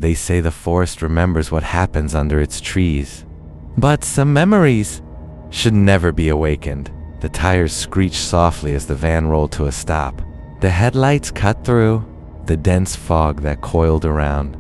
They say the forest remembers what happens under its trees. But some memories should never be awakened. The tires screeched softly as the van rolled to a stop. The headlights cut through the dense fog that coiled around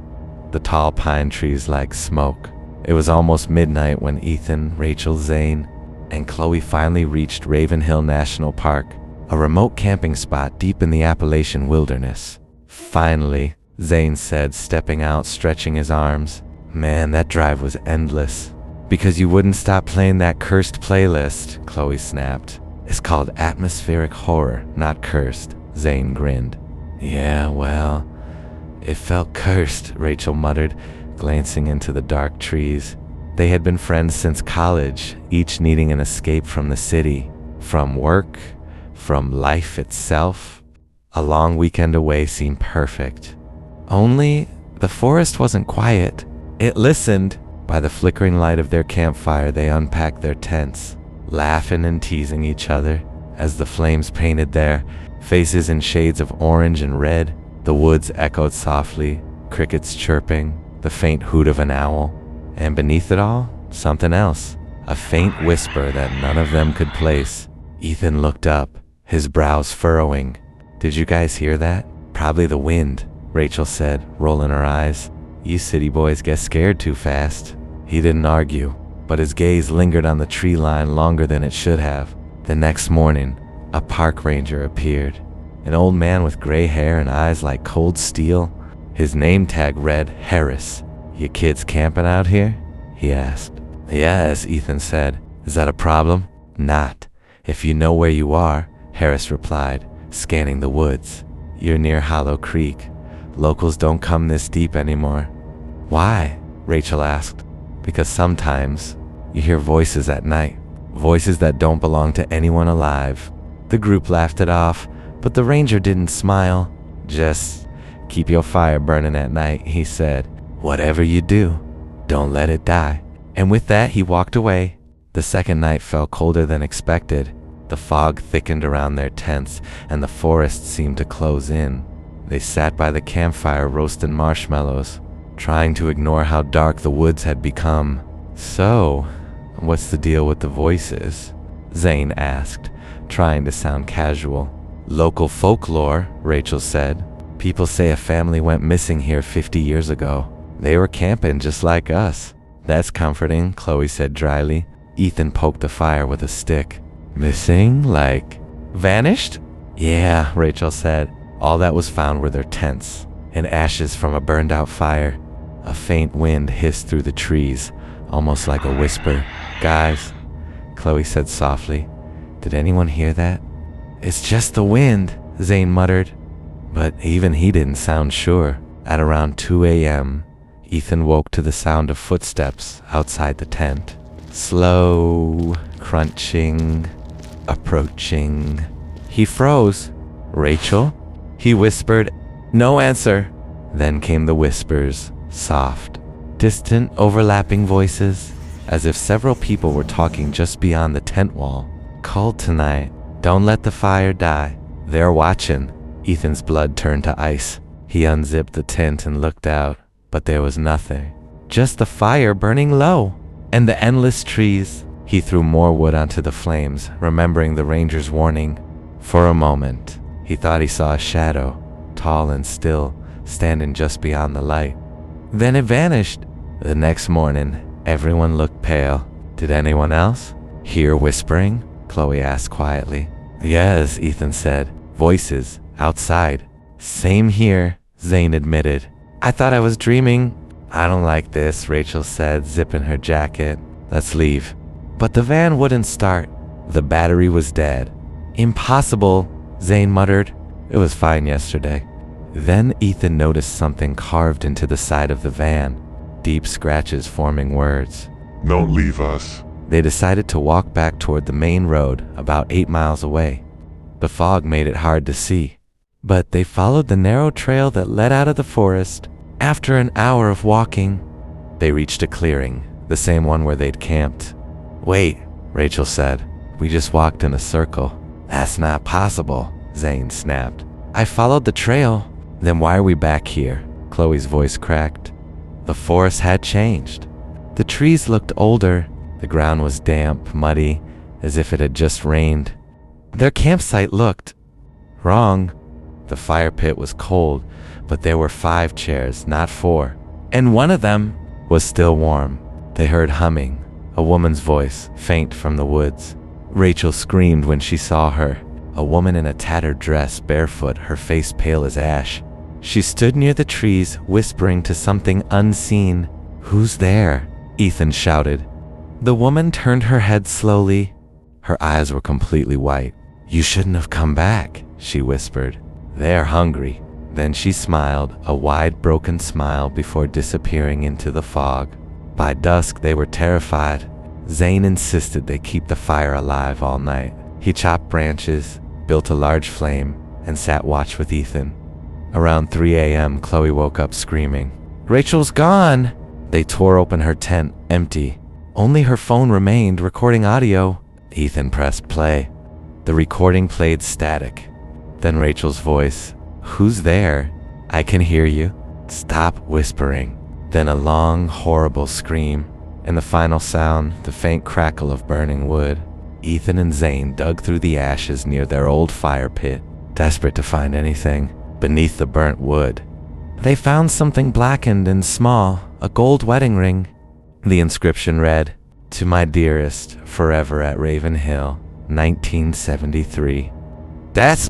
the tall pine trees like smoke. It was almost midnight when Ethan, Rachel, Zane, and Chloe finally reached Raven Hill National Park, a remote camping spot deep in the Appalachian wilderness. Finally, Zane said, stepping out, stretching his arms. Man, that drive was endless. Because you wouldn't stop playing that cursed playlist, Chloe snapped. It's called Atmospheric Horror, not cursed. Zane grinned. Yeah, well, it felt cursed, Rachel muttered, glancing into the dark trees. They had been friends since college, each needing an escape from the city, from work, from life itself. A long weekend away seemed perfect. Only the forest wasn't quiet. It listened. By the flickering light of their campfire, they unpacked their tents, laughing and teasing each other as the flames painted their faces in shades of orange and red. The woods echoed softly, crickets chirping, the faint hoot of an owl, and beneath it all, something else, a faint whisper that none of them could place. Ethan looked up, his brows furrowing. Did you guys hear that? Probably the wind, Rachel said, rolling her eyes. You city boys get scared too fast. He didn't argue, but his gaze lingered on the tree line longer than it should have. The next morning, a park ranger appeared, an old man with gray hair and eyes like cold steel. His name tag read Harris. You kids camping out here? He asked. Yes, Ethan said. Is that a problem? Not, if you know where you are, Harris replied, scanning the woods. You're near Hollow Creek. Locals don't come this deep anymore. Why? Rachel asked. Because sometimes you hear voices at night, voices that don't belong to anyone alive. The group laughed it off, but the ranger didn't smile. Just keep your fire burning at night, he said. Whatever you do, don't let it die. And with that, he walked away. The second night fell colder than expected. The fog thickened around their tents, and the forest seemed to close in. They sat by the campfire roasting marshmallows, trying to ignore how dark the woods had become. So, what's the deal with the voices? Zane asked, trying to sound casual. Local folklore, Rachel said. People say a family went missing here 50 years ago. They were camping just like us. That's comforting, Chloe said dryly. Ethan poked the fire with a stick. Missing? Like, vanished? Yeah, Rachel said. All that was found were their tents and ashes from a burned out fire. A faint wind hissed through the trees, almost like a whisper. Guys, Chloe said softly. Did anyone hear that? It's just the wind, Zane muttered. But even he didn't sound sure. At around 2 a.m., Ethan woke to the sound of footsteps outside the tent. Slow, crunching, approaching. He froze. Rachel? He whispered. No answer. Then came the whispers, soft, distant, overlapping voices, as if several people were talking just beyond the tent wall. Cold tonight. Don't let the fire die. They're watching. Ethan's blood turned to ice. He unzipped the tent and looked out, but there was nothing. Just the fire burning low, and the endless trees. He threw more wood onto the flames, remembering the ranger's warning. For a moment, he thought he saw a shadow, tall and still, standing just beyond the light. Then it vanished. The next morning, everyone looked pale. Did anyone else hear whispering? Chloe asked quietly. Yes, Ethan said. Voices, outside. Same here, Zane admitted. I thought I was dreaming. I don't like this, Rachel said, zipping her jacket. Let's leave. But the van wouldn't start. The battery was dead. Impossible, Zane muttered. It was fine yesterday. Then Ethan noticed something carved into the side of the van, deep scratches forming words. Don't leave us. They decided to walk back toward the main road, about 8 miles away. The fog made it hard to see, but they followed the narrow trail that led out of the forest. After an hour of walking, they reached a clearing, the same one where they'd camped. Wait, Rachel said. We just walked in a circle. That's not possible, Zane snapped. I followed the trail. Then why are we back here? Chloe's voice cracked. The forest had changed. The trees looked older. The ground was damp, muddy, as if it had just rained. Their campsite looked wrong. The fire pit was cold, but there were 5 chairs, not 4, and one of them was still warm. They heard humming, a woman's voice, faint from the woods. Rachel screamed when she saw her, a woman in a tattered dress, barefoot, her face pale as ash. She stood near the trees, whispering to something unseen. "Who's there?" Ethan shouted. The woman turned her head slowly. Her eyes were completely white. "You shouldn't have come back," she whispered. "They're hungry." Then she smiled, a wide, broken smile before disappearing into the fog. By dusk, they were terrified. Zane insisted they keep the fire alive all night. He chopped branches, built a large flame, and sat watch with Ethan. Around 3 a.m., Chloe woke up screaming. "Rachel's gone!" They tore open her tent, empty. Only her phone remained, recording audio. Ethan pressed play. The recording played static. Then Rachel's voice. "Who's there? I can hear you. Stop whispering." Then a long, horrible scream. And the final sound, the faint crackle of burning wood. Ethan and Zane dug through the ashes near their old fire pit, desperate to find anything beneath the burnt wood. They found something blackened and small, a gold wedding ring. The inscription read, "To my dearest, forever at Raven Hill, 1973. "That's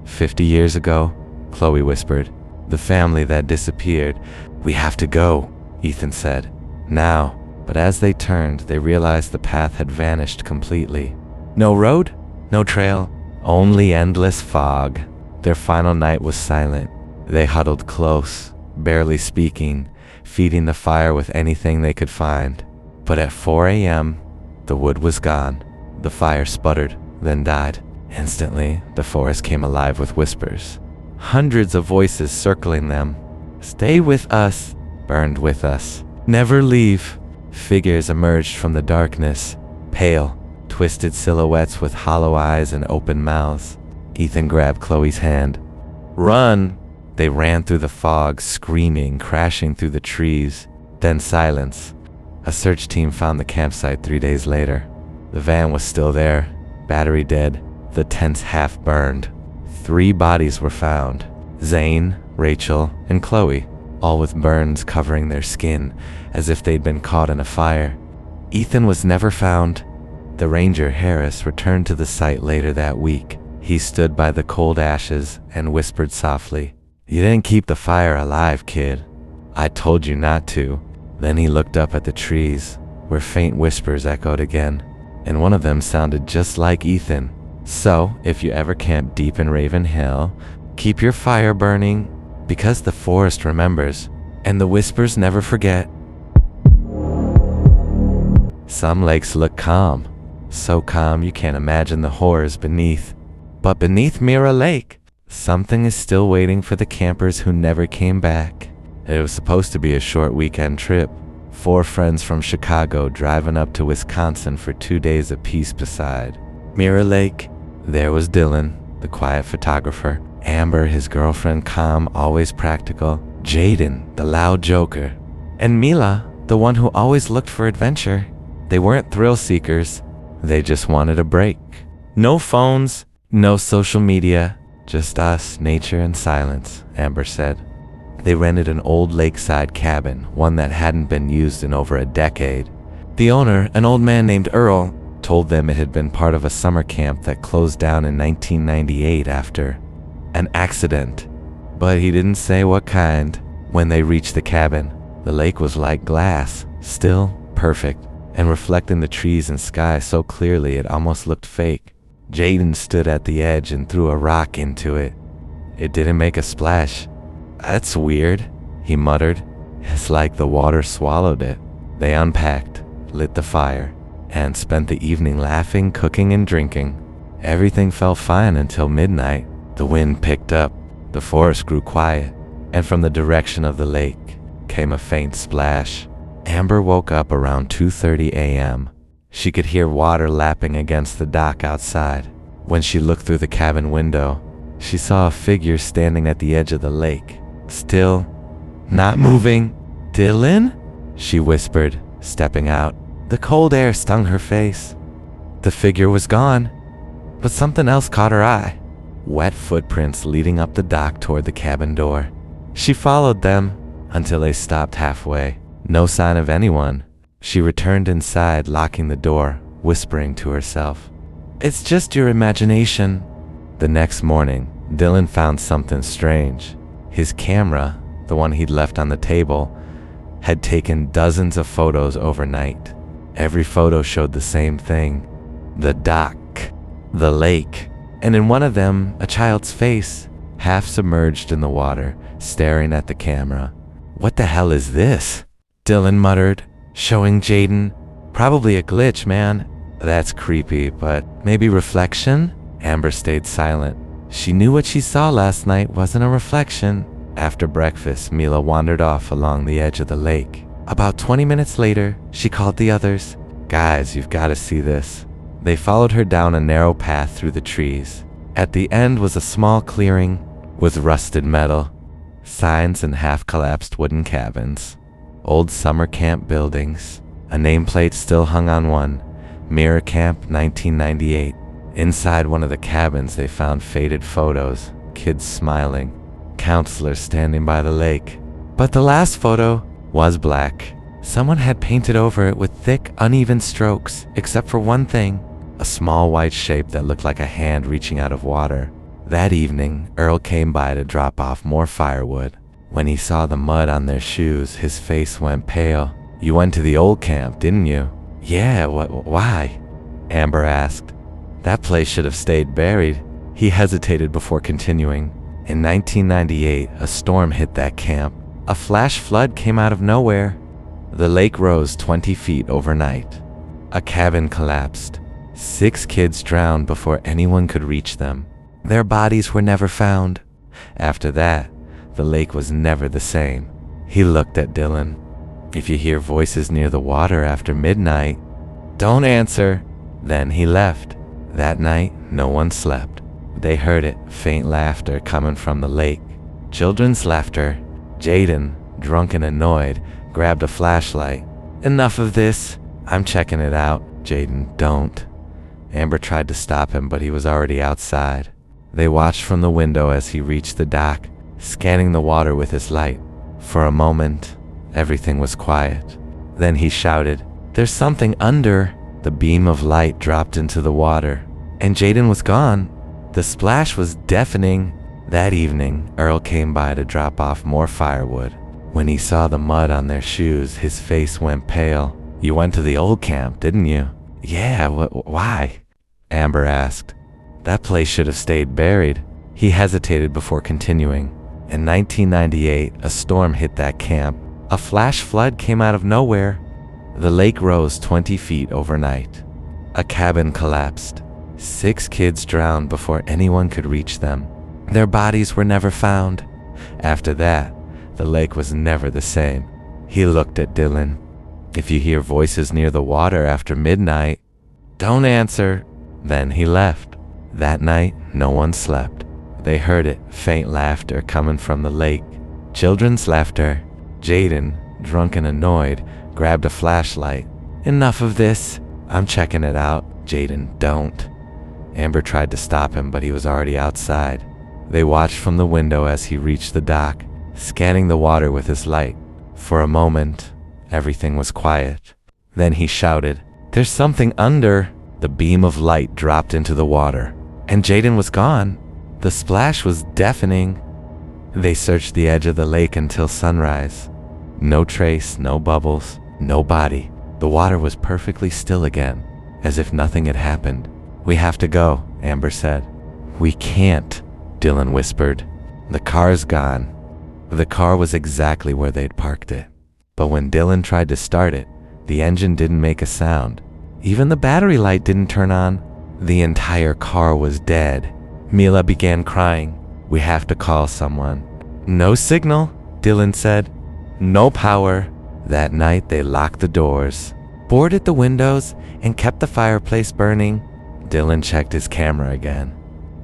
50 years ago," Chloe whispered. "The family that disappeared. We have to go," Ethan said. "Now." But as they turned, they realized the path had vanished completely. No road, no trail, only endless fog. Their final night was silent. They huddled close, barely speaking, feeding the fire with anything they could find. But at 4 a.m., the wood was gone. The fire sputtered, then died. Instantly, the forest came alive with whispers. Hundreds of voices circling them. "Stay with us," "Burned with us," "Never leave." Figures emerged from the darkness, pale, twisted silhouettes with hollow eyes and open mouths. Ethan grabbed Chloe's hand. "Run!" They ran through the fog, screaming, crashing through the trees. Then silence. A search team found the campsite 3 days later. The van was still there, battery dead, the tents half burned. 3 bodies were found. Zane, Rachel, and Chloe, all with burns covering their skin, as if they'd been caught in a fire. Ethan was never found. The ranger, Harris, returned to the site later that week. He stood by the cold ashes and whispered softly, "You didn't keep the fire alive, kid. I told you not to." Then he looked up at the trees, where faint whispers echoed again, and one of them sounded just like Ethan. So, if you ever camp deep in Raven Hill, keep your fire burning, because the forest remembers, and the whispers never forget. Some lakes look calm, so calm you can't imagine the horrors beneath. But beneath Mirror Lake, something is still waiting for the campers who never came back. It was supposed to be a short weekend trip. 4 friends from Chicago driving up to Wisconsin for 2 days apiece beside Mirror Lake. There was Dylan, the quiet photographer. Amber, his girlfriend, calm, always practical. Jaden, the loud joker. And Mila, the one who always looked for adventure. They weren't thrill seekers. They just wanted a break. No phones, no social media, just us, nature, and silence, Amber said. They rented an old lakeside cabin, one that hadn't been used in over a decade. The owner, an old man named Earl, told them it had been part of a summer camp that closed down in 1998 after an accident. But he didn't say what kind. When they reached the cabin, the lake was like glass, still, perfect, and reflecting the trees and sky so clearly it almost looked fake. Jaden stood at the edge and threw a rock into it. It didn't make a splash. "That's weird," he muttered. "It's like the water swallowed it." They unpacked, lit the fire, and spent the evening laughing, cooking, and drinking. Everything felt fine until midnight. The wind picked up, the forest grew quiet, and from the direction of the lake came a faint splash. Amber woke up around 2:30 a.m. She could hear water lapping against the dock outside. When she looked through the cabin window, she saw a figure standing at the edge of the lake, still, not moving. Dylan? She whispered, stepping out. The cold air stung her face. The figure was gone, but something else caught her eye. Wet footprints leading up the dock toward the cabin door. She followed them until they stopped halfway. No sign of anyone. She returned inside, locking the door, whispering to herself, "It's just your imagination." The next morning, Dylan found something strange. His camera, the one he'd left on the table, had taken dozens of photos overnight. Every photo showed the same thing: the dock, the lake, and in one of them, a child's face, half submerged in the water, staring at the camera. "What the hell is this?" Dylan muttered, showing Jaden. "Probably a glitch, man." "That's creepy, but maybe reflection?" Amber stayed silent. She knew what she saw last night wasn't a reflection. After breakfast, Mila wandered off along the edge of the lake. About 20 minutes later, she called the others. "Guys, you've got to see this." They followed her down a narrow path through the trees. At the end was a small clearing with rusted metal, signs and half-collapsed wooden cabins, old summer camp buildings. A nameplate still hung on one, Mirror Camp 1998. Inside one of the cabins they found faded photos, kids smiling, counselors standing by the lake. But the last photo was black. Someone had painted over it with thick, uneven strokes, except for one thing, a small white shape that looked like a hand reaching out of water. That evening, Earl came by to drop off more firewood. When he saw the mud on their shoes, his face went pale. "You went to the old camp, didn't you?" "Yeah, why?" Amber asked. "That place should have stayed buried." He hesitated before continuing. "In 1998, a storm hit that camp. A flash flood came out of nowhere. The lake rose 20 feet overnight. A cabin collapsed. 6 kids drowned before anyone could reach them. Their bodies were never found. After that, the lake was never the same." He looked at Dylan. "If you hear voices near the water after midnight, don't answer." Then he left. That night, no one slept. They heard it, faint laughter coming from the lake. Children's laughter. Jaden, drunk and annoyed, grabbed a flashlight. "Enough of this. I'm checking it out." "Jaden, don't." Amber tried to stop him, but he was already outside. They watched from the window as he reached the dock, scanning the water with his light. For a moment, everything was quiet. Then he shouted, "There's something under." The beam of light dropped into the water, and Jaden was gone. The splash was deafening. That evening, Earl came by to drop off more firewood. When he saw the mud on their shoes, his face went pale. "You went to the old camp, didn't you?" "Yeah, why?" Amber asked. "That place should have stayed buried." He hesitated before continuing. "In 1998, a storm hit that camp. A flash flood came out of nowhere. The lake rose 20 feet overnight. A cabin collapsed. 6 kids drowned before anyone could reach them. Their bodies were never found. After that, the lake was never the same." He looked at Dylan. "If you hear voices near the water after midnight, don't answer." Then he left. That night, no one slept. They heard it, faint laughter coming from the lake. Children's laughter. Jaden, drunk and annoyed, grabbed a flashlight. "Enough of this. I'm checking it out." "Jaden, don't." Amber tried to stop him, but he was already outside. They watched from the window as he reached the dock, scanning the water with his light. For a moment, everything was quiet. Then he shouted, "There's something under." The beam of light dropped into the water, and Jaden was gone. The splash was deafening. They searched the edge of the lake until sunrise. No trace, no bubbles, no body. The water was perfectly still again, as if nothing had happened. "We have to go," Amber said. "We can't," Dylan whispered. "The car's gone." The car was exactly where they'd parked it. But when Dylan tried to start it, the engine didn't make a sound. Even the battery light didn't turn on. The entire car was dead. Mila began crying. "We have to call someone." "No signal," Dylan said. "No power." That night they locked the doors, boarded the windows, and kept the fireplace burning. Dylan checked his camera again.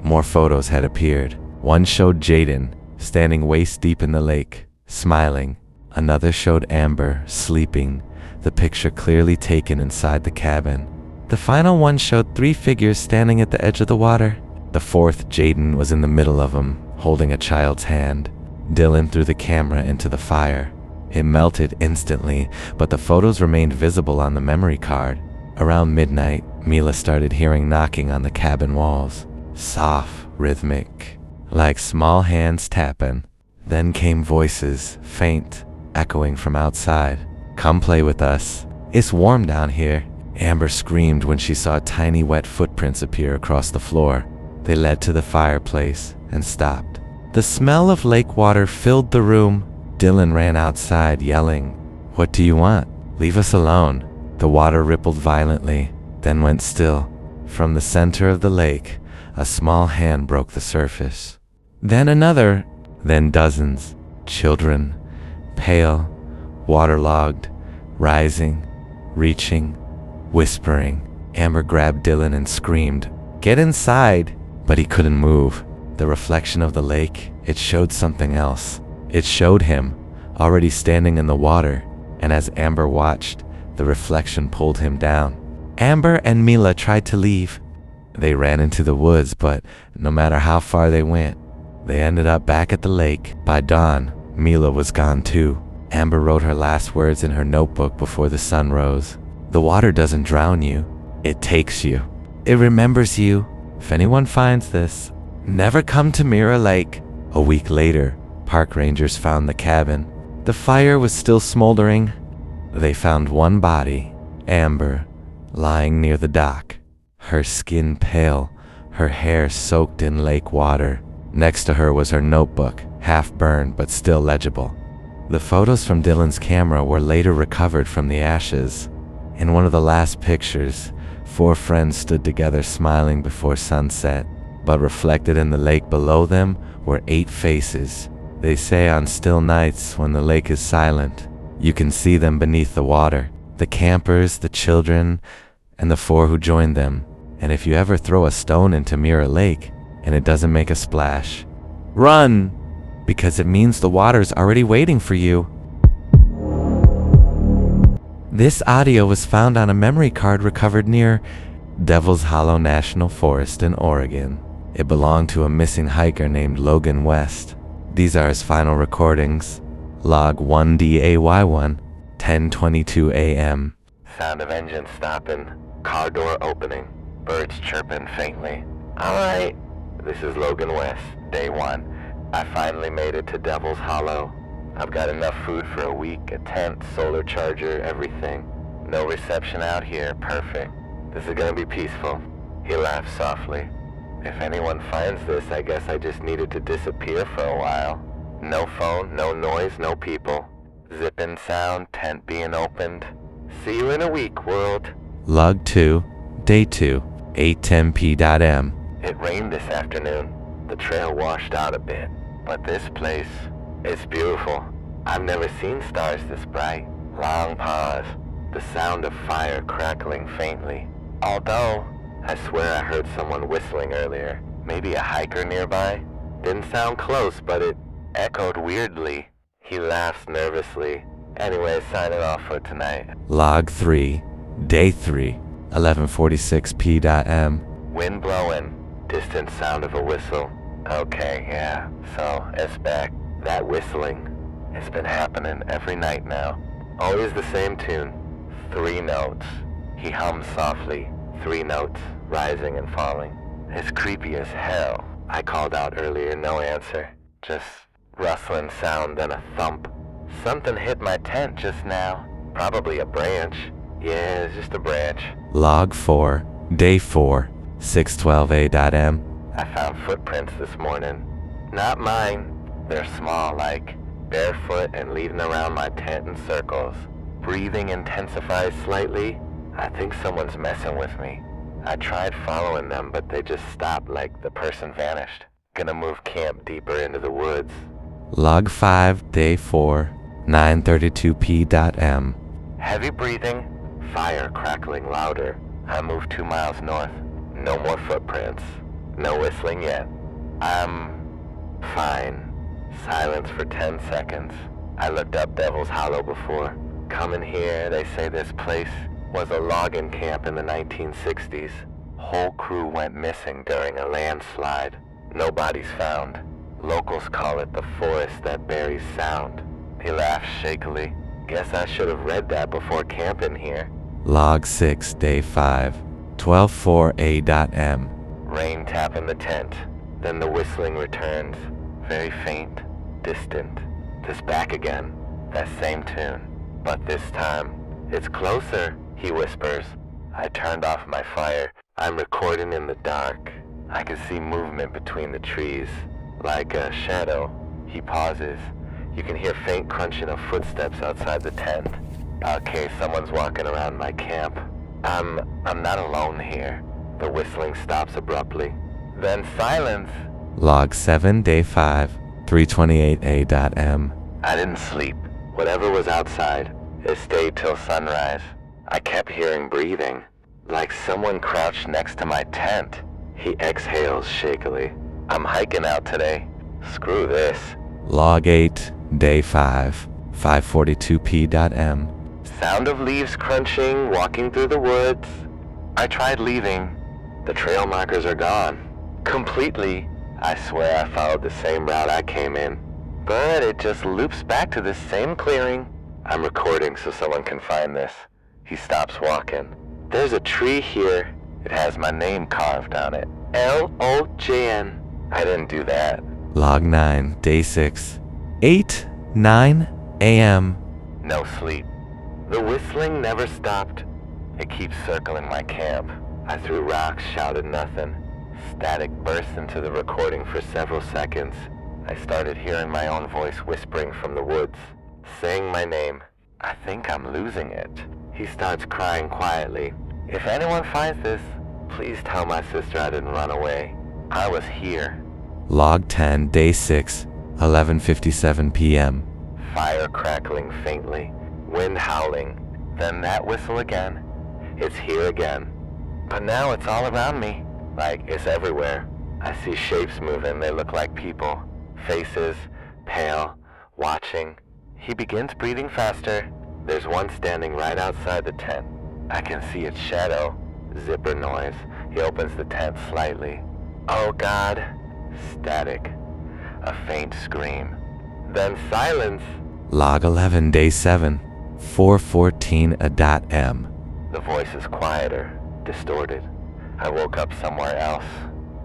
More photos had appeared. One showed Jaden standing waist deep in the lake, smiling. Another showed Amber, sleeping, the picture clearly taken inside the cabin. The final one showed 3 figures standing at the edge of the water. The fourth, Jaden, was in the middle of them, holding a child's hand. Dylan threw the camera into the fire. It melted instantly, but the photos remained visible on the memory card. Around midnight, Mila started hearing knocking on the cabin walls. Soft, rhythmic, like small hands tapping. Then came voices, faint, echoing from outside. "Come play with us. It's warm down here." Amber screamed when she saw tiny wet footprints appear across the floor. They led to the fireplace and stopped. The smell of lake water filled the room. Dylan ran outside, yelling, "What do you want? Leave us alone." The water rippled violently, then went still. From the center of the lake, a small hand broke the surface. Then another, then dozens. Children, pale, waterlogged, rising, reaching, whispering. Amber grabbed Dylan and screamed, "Get inside!" But he couldn't move. The reflection of the lake, it showed something else. It showed him, already standing in the water, and as Amber watched, the reflection pulled him down. Amber and Mila tried to leave. They ran into the woods, but no matter how far they went, they ended up back at the lake. By dawn, Mila was gone too. Amber wrote her last words in her notebook before the sun rose. "The water doesn't drown you, it takes you. It remembers you. If anyone finds this, never come to Mirror Lake." A week later, park rangers found the cabin. The fire was still smoldering. They found one body, Amber, lying near the dock. Her skin pale, her hair soaked in lake water. Next to her was her notebook, half burned but still legible. The photos from Dylan's camera were later recovered from the ashes. In one of the last pictures, 4 friends stood together smiling before sunset, but reflected in the lake below them were 8 faces. They say on still nights when the lake is silent, you can see them beneath the water, the campers, the children, and the 4 who joined them. And if you ever throw a stone into Mirror Lake and it doesn't make a splash, run, because it means the water's already waiting for you. This audio was found on a memory card recovered near Devil's Hollow National Forest in Oregon. It belonged to a missing hiker named Logan West. These are his final recordings. Log 1DAY1, 10:22 a.m. Sound of engine stopping, car door opening, birds chirping faintly. Alright, this is Logan West, day 1. I finally made it to Devil's Hollow. I've got enough food for a week, a tent, solar charger, everything. No reception out here, perfect. This is gonna be peaceful. He laughed softly. If anyone finds this, I guess I just needed to disappear for a while. No phone, no noise, no people. Zipping sound, tent being opened. See you in a week, world. Log 2, day 2, 8:10 p.m. It rained this afternoon. The trail washed out a bit, but this place, it's beautiful. I've never seen stars this bright. Long pause. The sound of fire crackling faintly. Although, I swear I heard someone whistling earlier. Maybe a hiker nearby? Didn't sound close, but it echoed weirdly. He laughs nervously. Anyway, signing off for tonight. Log 3, day 3, 11:46 p.m. Wind blowing. Distant sound of a whistle. Okay, yeah, so it's back. That whistling, it's been happening every night now. Always the same tune. 3 notes. He hums softly. 3 notes, rising and falling. It's creepy as hell. I called out earlier, no answer. Just rustling sound, then a thump. Something hit my tent just now. Probably a branch. Yeah, it's just a branch. Log 4, day 4, 6:12 a.m. I found footprints this morning. Not mine. They're small, like barefoot and leading around my tent in circles. Breathing intensifies slightly. I think someone's messing with me. I tried following them, but they just stopped like the person vanished. Gonna move camp deeper into the woods. Log 5, day 4, 9:32 p.m. Heavy breathing, fire crackling louder. I moved 2 miles north. No more footprints. No whistling yet. I'm fine. Silence for 10 seconds. I looked up Devil's Hollow before. Coming here, they say this place was a logging camp in the 1960s. Whole crew went missing during a landslide. No bodies found. Locals call it the forest that buries sound. He laughed shakily. Guess I should have read that before camping here. Log 6, Day 5, 12.4a.m. Rain tapping the tent. Then the whistling returns. Very faint, distant. This back again. That same tune. But this time, it's closer, he whispers. I turned off my fire. I'm recording in the dark. I can see movement between the trees. Like a shadow. He pauses. You can hear faint crunching of footsteps outside the tent. Okay, someone's walking around my camp. I'm not alone here. The whistling stops abruptly. Then silence. Log 7, Day 5, 3:28a.m. I didn't sleep. Whatever was outside, it stayed till sunrise. I kept hearing breathing, like someone crouched next to my tent. He exhales shakily. I'm hiking out today. Screw this. Log 8, Day 5, 5:42p.m. Sound of leaves crunching, walking through the woods. I tried leaving. The trail markers are gone. Completely. I swear I followed the same route I came in. But it just loops back to this same clearing. I'm recording so someone can find this. He stops walking. There's a tree here. It has my name carved on it. L-O-J-N. I didn't do that. Log 9, Day 6, 8:09 a.m. No sleep. The whistling never stopped. It keeps circling my camp. I threw rocks, shouted nothing. Static burst into the recording for several seconds. I started hearing my own voice whispering from the woods, saying my name. I think I'm losing it. He starts crying quietly. If anyone finds this, please tell my sister I didn't run away. I was here. Log 10, Day 6, 11:57 p.m. Fire crackling faintly, wind howling, then that whistle again. It's here again. But now it's all around me, like it's everywhere. I see shapes moving, they look like people. Faces, pale, watching. He begins breathing faster. There's one standing right outside the tent. I can see its shadow. Zipper noise. He opens the tent slightly. Oh God. Static. A faint scream. Then silence. Log 11, Day 7, 4:14 a.m. The voice is quieter, distorted. I woke up somewhere else.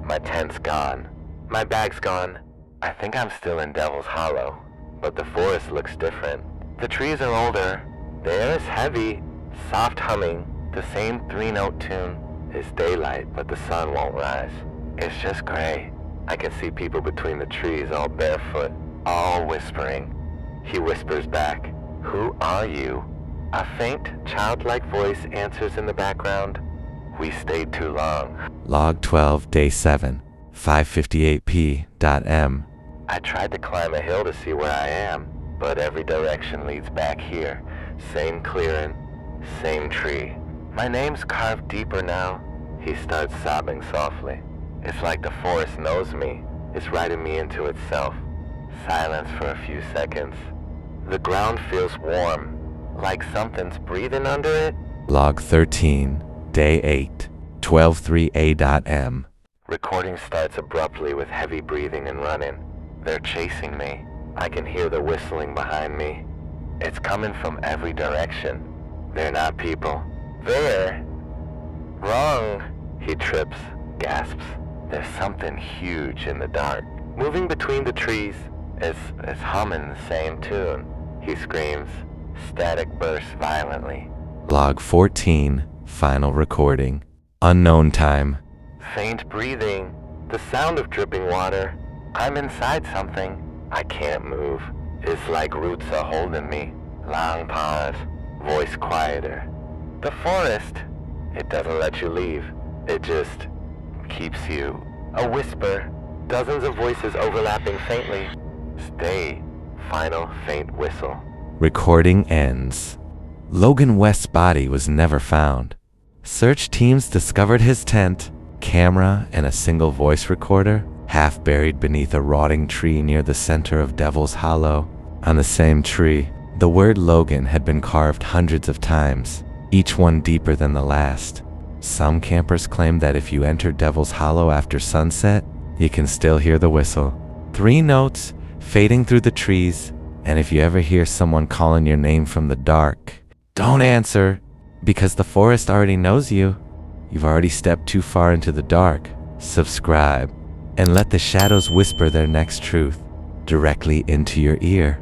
My tent's gone. My bag's gone. I think I'm still in Devil's Hollow, but the forest looks different. The trees are older. The air is heavy, soft humming, the same 3-note tune. It's daylight, but the sun won't rise. It's just gray. I can see people between the trees, all barefoot, all whispering. He whispers back, "Who are you?" A faint, childlike voice answers in the background. We stayed too long. Log 12, Day 7, 5:58p.m. I tried to climb a hill to see where I am, but every direction leads back here. Same clearing, same tree. My name's carved deeper now. He starts sobbing softly. It's like the forest knows me. It's writing me into itself. Silence for a few seconds. The ground feels warm, like something's breathing under it. Log 13, Day 8, 12:03a.m. Recording starts abruptly with heavy breathing and running. They're chasing me. I can hear the whistling behind me. It's coming from every direction. They're not people. They're wrong. He trips, gasps. There's something huge in the dark, moving between the trees. It's humming the same tune. He screams. Static bursts violently. Log 14, final recording. Unknown time. Faint breathing. The sound of dripping water. I'm inside something. I can't move. It's like roots are holding me. Long pause. Voice quieter. The forest. It doesn't let you leave. It just keeps you. A whisper. Dozens of voices overlapping faintly. Stay. Final faint whistle. Recording ends. Logan West's body was never found. Search teams discovered his tent, camera, and a single voice recorder, half buried beneath a rotting tree near the center of Devil's Hollow. On the same tree, the word Logan had been carved hundreds of times, each one deeper than the last. Some campers claim that if you enter Devil's Hollow after sunset, you can still hear the whistle. 3 notes fading through the trees, and if you ever hear someone calling your name from the dark, don't answer, because the forest already knows you. You've already stepped too far into the dark. Subscribe, and let the shadows whisper their next truth directly into your ear.